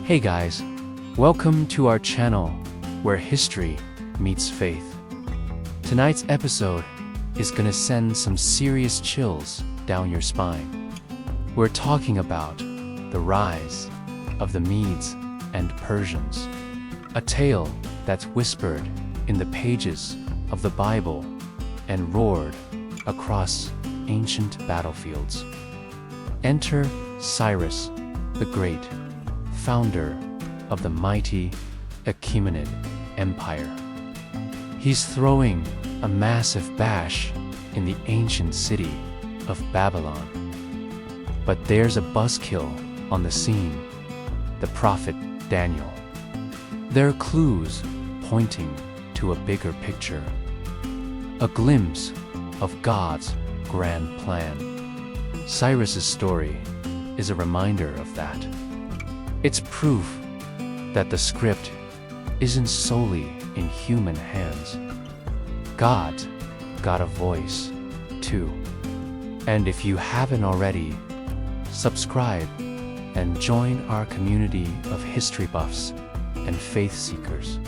Hey guys, welcome to our channel where history meets faith. Tonight's episode is gonna send some serious chills down your spine. We're talking about the rise of the Medes and Persians, a tale that's whispered in the pages of the Bible and roared across ancient battlefields. Enter Cyrus the Great, founder of the mighty Achaemenid Empire. He's throwing a massive bash in the ancient city of Babylon. But there's a buzzkill on the scene, the prophet Daniel. There are clues pointing to a bigger picture, a glimpse of God's grand plan. Cyrus's story is a reminder of that. It's proof that the script isn't solely in human hands. God's got a voice, too. And if you haven't already, subscribe and join our community of history buffs and faith seekers.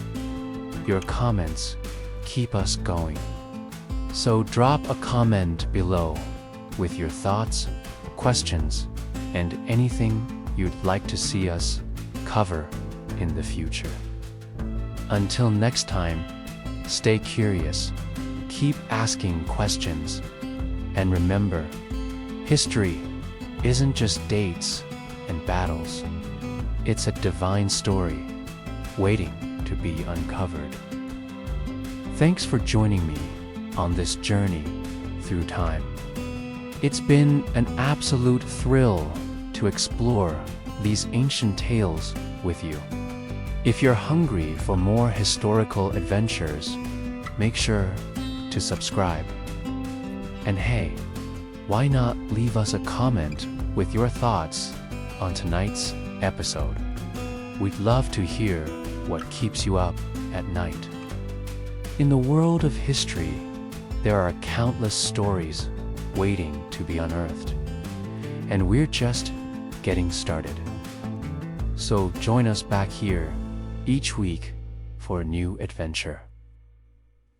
Your comments keep us going. So drop a comment below with your thoughts, questions, and anything you'd like to see us cover in the future. Until next time, stay curious, keep asking questions, and remember, history isn't just dates and battles. It's a divine story waiting to be uncovered. Thanks for joining me on this journey through time. It's been an absolute thrill to explore these ancient tales with you. If you're hungry for more historical adventures, make sure to subscribe. And hey, why not leave us a comment with your thoughts on tonight's episode? We'd love to hear what keeps you up at night. In the world of history, there are countless stories waiting to be unearthed, and we're just getting started. So join us back here each week for a new adventure.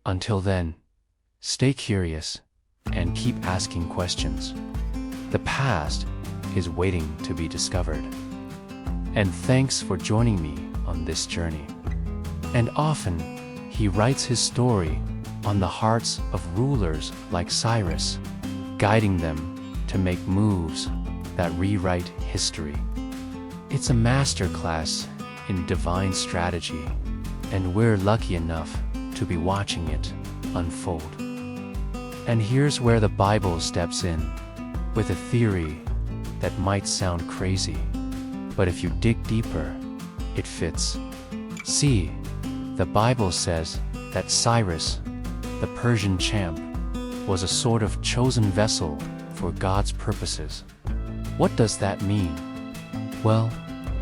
Until then, stay curious and keep asking questions. The past is waiting to be discovered. And thanks for joining me on this journey. And often, he writes his story on the hearts of rulers like Cyrus, guiding them to make moves that rewrite history. It's a masterclass in divine strategy, and we're lucky enough to be watching it unfold. And here's where the Bible steps in with a theory that might sound crazy, but if you dig deeper, it fits. See, the Bible says that Cyrus, the Persian champ, was a sort of chosen vessel for God's purposes. What does that mean? Well,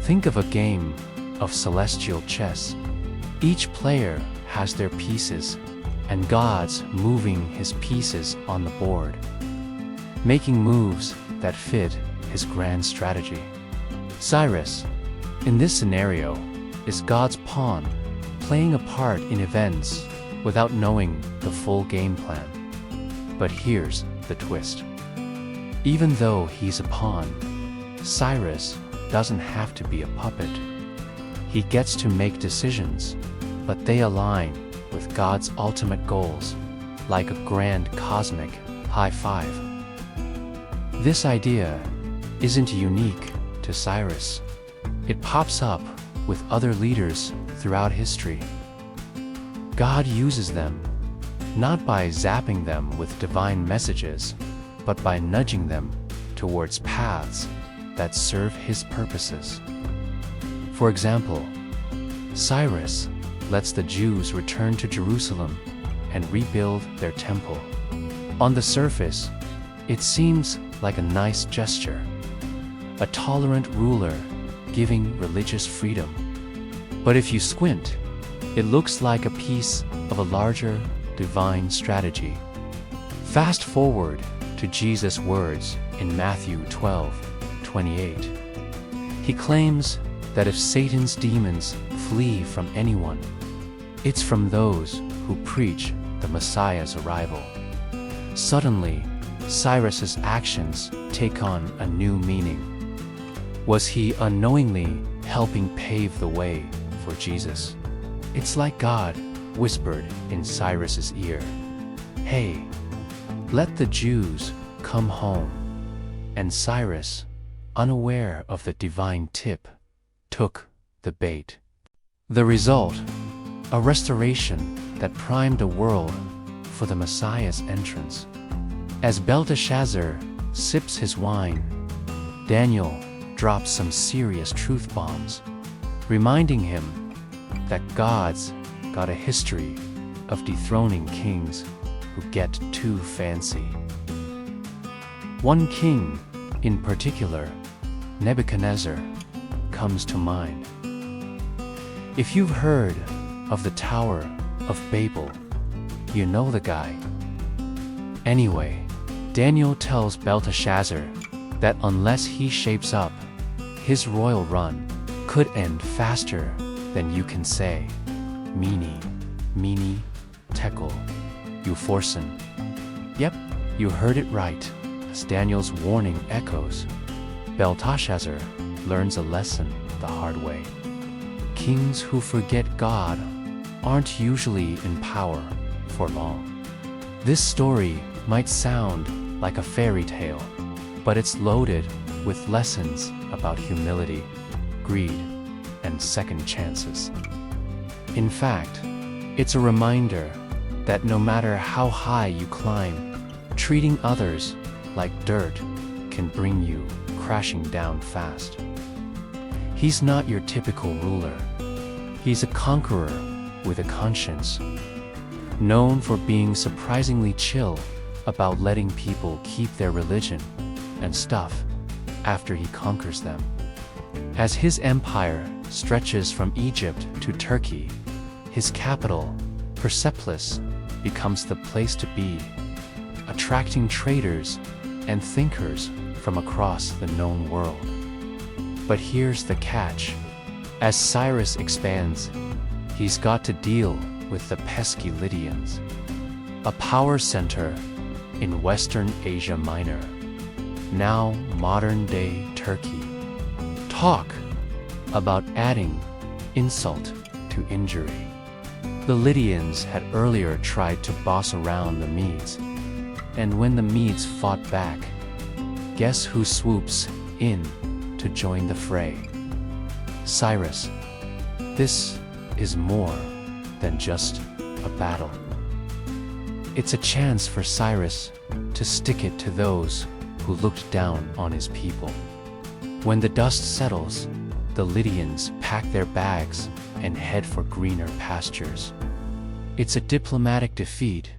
think of a game of celestial chess. Each player has their pieces, and God's moving his pieces on the board, making moves that fit his grand strategy. Cyrus, in this scenario, is God's pawn, playing a part in events without knowing the full game plan. But here's the twist. Even though he's a pawn, Cyrus doesn't have to be a puppet. He gets to make decisions, but they align with God's ultimate goals, like a grand cosmic high five. This idea isn't unique to Cyrus. It pops up with other leaders throughout history. God uses them, not by zapping them with divine messages, but by nudging them towards paths that serve his purposes. For example, Cyrus lets the Jews return to Jerusalem and rebuild their temple. On the surface, it seems like a nice gesture, a tolerant ruler giving religious freedom. But if you squint, it looks like a piece of a larger divine strategy. Fast forward to Jesus' words in Matthew 12:28. He claims that if Satan's demons flee from anyone, it's from those who preach the Messiah's arrival. Suddenly, Cyrus's actions take on a new meaning. Was he unknowingly helping pave the way for Jesus? It's like God whispered in Cyrus's ear, "Hey, let the Jews come home." And Cyrus, unaware of the divine tip, took the bait. The result, a restoration that primed the world for the Messiah's entrance. As Belteshazzar sips his wine, Daniel drops some serious truth bombs, reminding him that God's got a history of dethroning kings who get too fancy. One king, in particular, Nebuchadnezzar, comes to mind. If you've heard of the Tower of Babel, you know the guy. Anyway, Daniel tells Belteshazzar that unless he shapes up, his royal run could end faster than you can say, "Mene, mene, tekel, upharsin." Yep, you heard it right. As Daniel's warning echoes, Belteshazzar learns a lesson the hard way. Kings who forget God aren't usually in power for long. This story might sound like a fairy tale, but it's loaded with lessons about humility, greed, and second chances. In fact, it's a reminder that no matter how high you climb, treating others like dirt can bring you crashing down fast. He's not your typical ruler. He's a conqueror with a conscience, known for being surprisingly chill about letting people keep their religion and stuff after he conquers them. As his empire stretches from Egypt to Turkey, his capital, Persepolis, becomes the place to be, attracting traders and thinkers from across the known world. But here's the catch. As Cyrus expands, he's got to deal with the pesky Lydians, a power center in Western Asia Minor, now modern-day Turkey. Talk about adding insult to injury. The Lydians had earlier tried to boss around the Medes, and when the Medes fought back, guess who swoops in to join the fray? Cyrus. This is more than just a battle. It's a chance for Cyrus to stick it to those who looked down on his people. When the dust settles, the Lydians pack their bags and head for greener pastures. It's a diplomatic defeat,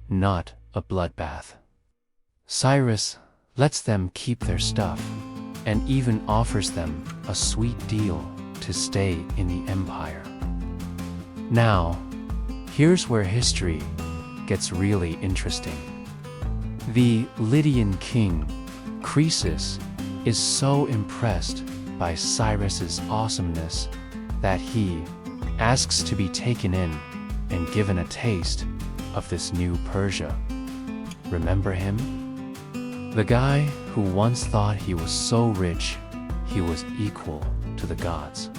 not a bloodbath. Cyrus lets them keep their stuff and even offers them a sweet deal to stay in the empire. Now, here's where history gets really interesting. The Lydian king, Croesus, is so impressed by Cyrus's awesomeness that he asks to be taken in and given a taste of this new Persia. Remember him? The guy who once thought he was so rich, he was equal to the gods.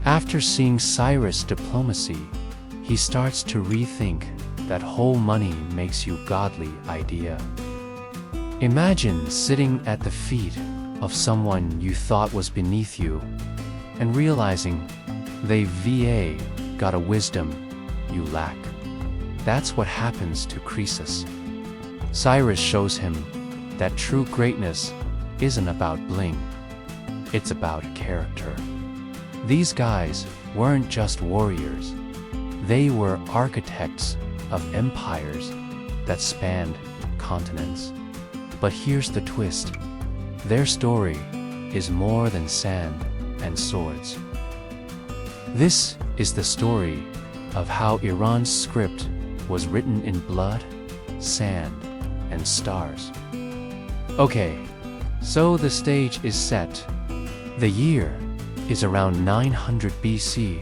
After seeing Cyrus' diplomacy, he starts to rethink that whole money makes you godly idea. Imagine sitting at the feet of someone you thought was beneath you and realizing they've got a wisdom you lack. That's what happens to Croesus. Cyrus shows him that true greatness isn't about bling, it's about character. These guys weren't just warriors, they were architects of empires that spanned continents. But here's the twist. Their story is more than sand and swords. This is the story of how Iran's script was written in blood, sand, and stars. Okay, so the stage is set. The year is around 900 BC,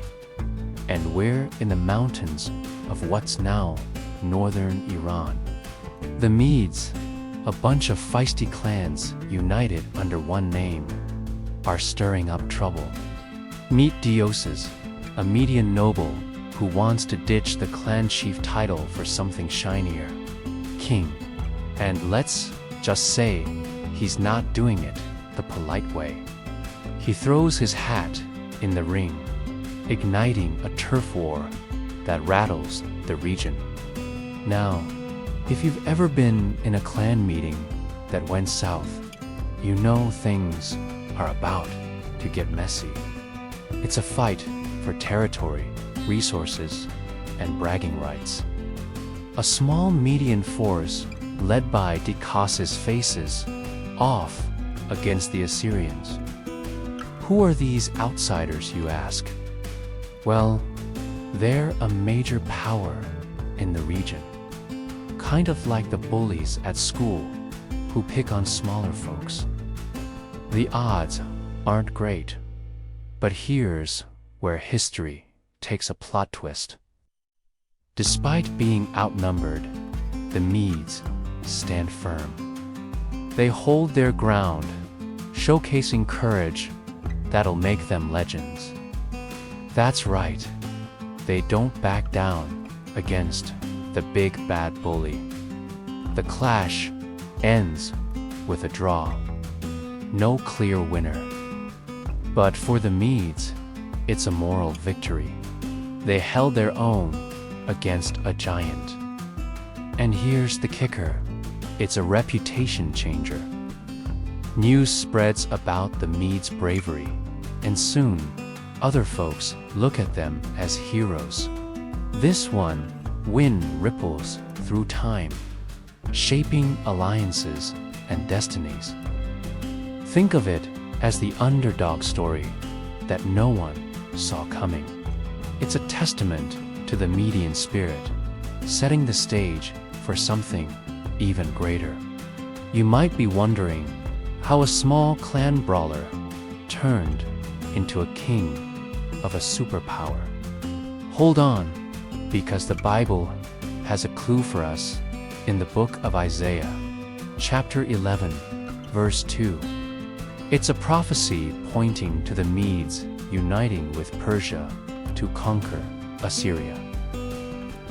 and we're in the mountains of what's now northern Iran. The Medes, a bunch of feisty clans united under one name, are stirring up trouble. Meet Dioses, a Median noble who wants to ditch the clan chief title for something shinier, king. And let's just say he's not doing it the polite way. He throws his hat in the ring, igniting a turf war that rattles the region. Now, if you've ever been in a clan meeting that went south, you know things are about to get messy. It's a fight for territory, resources, and bragging rights. A small Median force led by Dicas's faces off against the Assyrians. Who are these outsiders, you ask? Well, they're a major power in the region. Kind of like the bullies at school who pick on smaller folks. The odds aren't great, but here's where history takes a plot twist. Despite being outnumbered, the Medes stand firm. They hold their ground, showcasing courage that'll make them legends. That's right, they don't back down against the big bad bully. The clash ends with a draw. No clear winner. But for the Medes, it's a moral victory. They held their own against a giant. And here's the kicker. It's a reputation changer. News spreads about the Medes' bravery, and soon, other folks look at them as heroes. This one win ripples through time, shaping alliances and destinies. Think of it as the underdog story that no one saw coming. It's a testament to the Median spirit, setting the stage for something even greater. You might be wondering how a small clan brawler turned into a king of a superpower. Hold on, because the Bible has a clue for us in the book of Isaiah, chapter 11, verse 2. It's a prophecy pointing to the Medes uniting with Persia to conquer Assyria.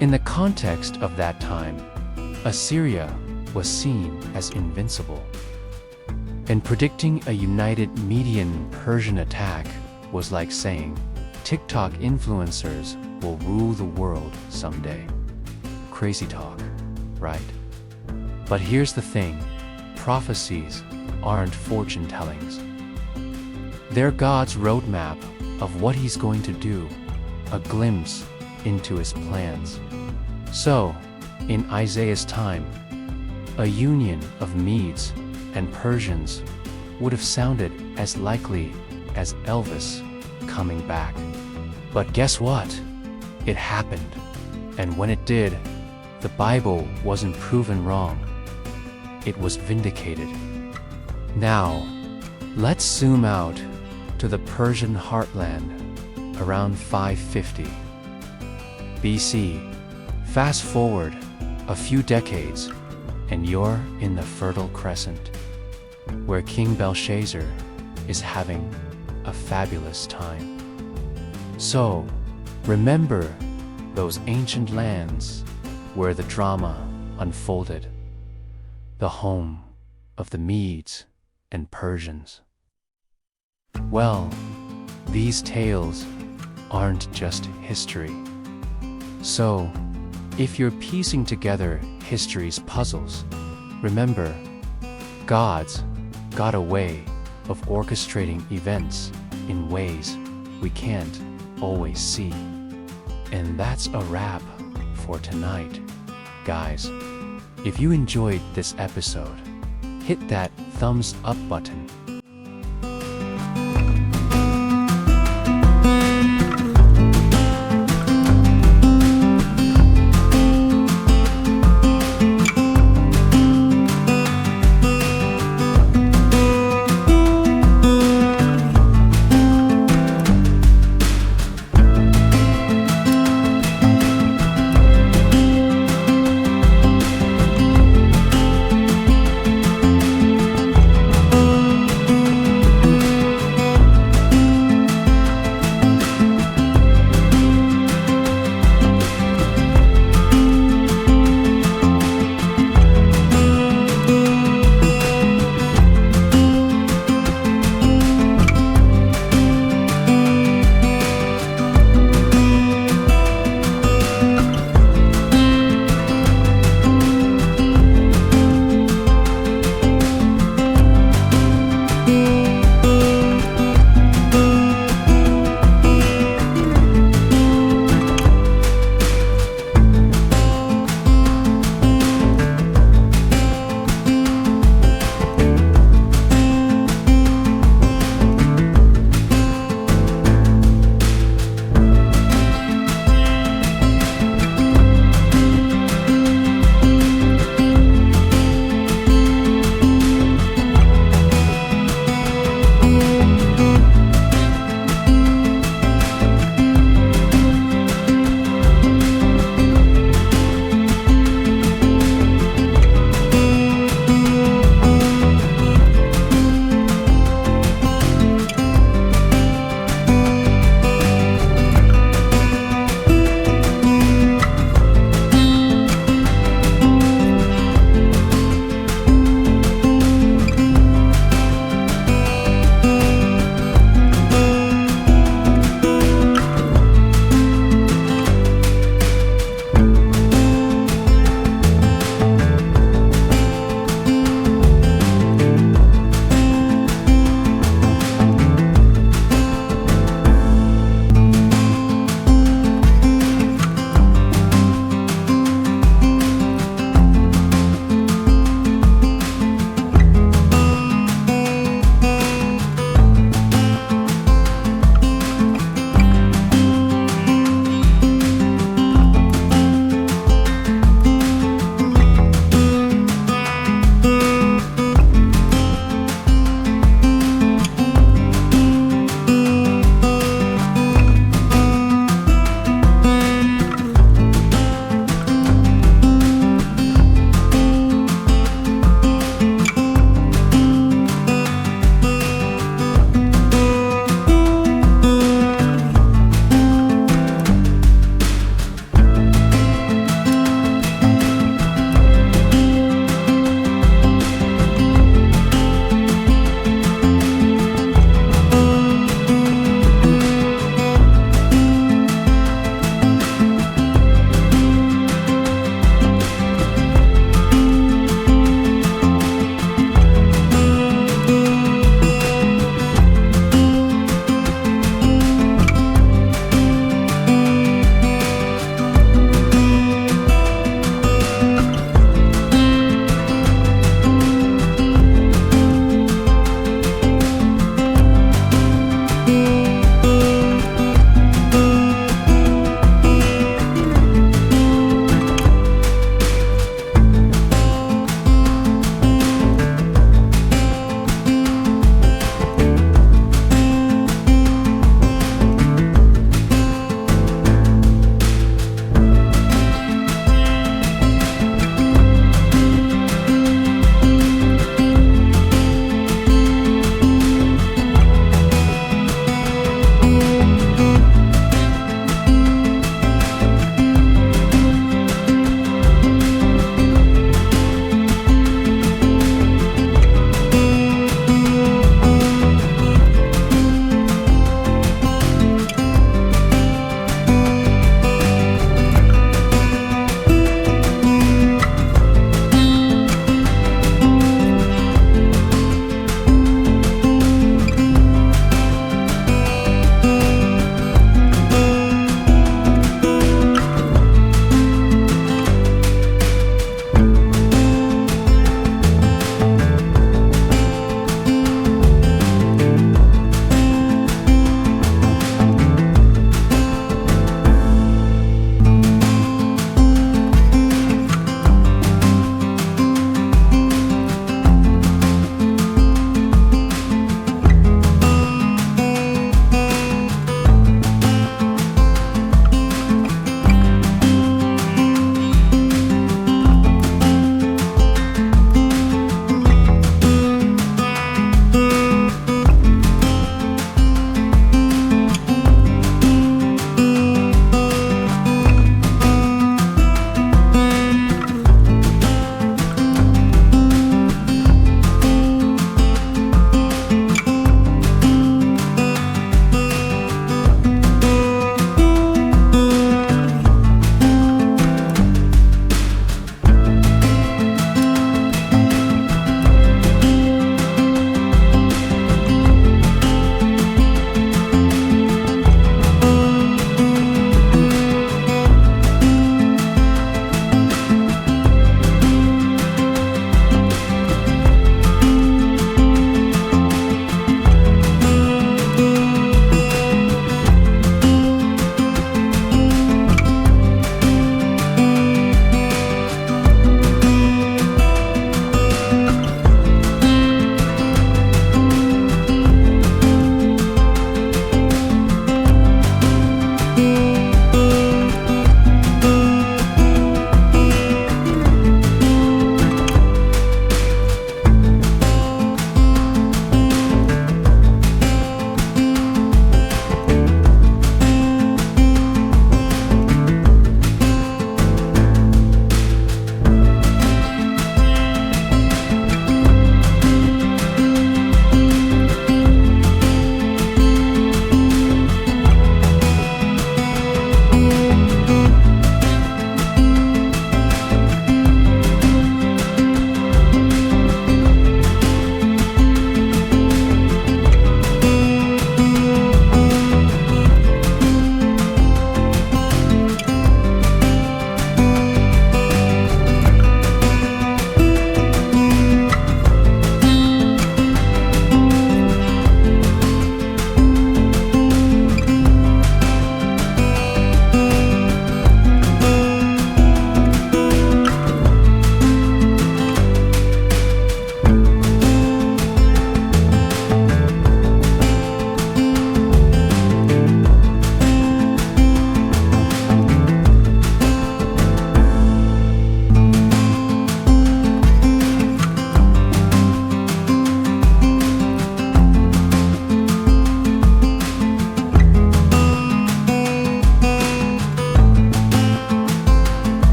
In the context of that time, Assyria was seen as invincible, and predicting a united Median-Persian attack was like saying, TikTok influencers will rule the world someday. Crazy talk, right? But here's the thing, prophecies aren't fortune tellings. They're God's roadmap of what He's going to do, a glimpse into His plans. So, in Isaiah's time, a union of Medes and Persians would have sounded as likely as Elvis coming back. But guess what? It happened. And when it did, the Bible wasn't proven wrong. It was vindicated. Now, let's zoom out to the Persian heartland around 550 BC. Fast forward a few decades, and you're in the Fertile Crescent, where King Belshazzar is having a fabulous time. So, remember those ancient lands where the drama unfolded, the home of the Medes and Persians. Well, these tales aren't just history. So, if you're piecing together history's puzzles, remember, God's got a way of orchestrating events in ways we can't always see. And that's a wrap for tonight, guys. If you enjoyed this episode, hit that thumbs up button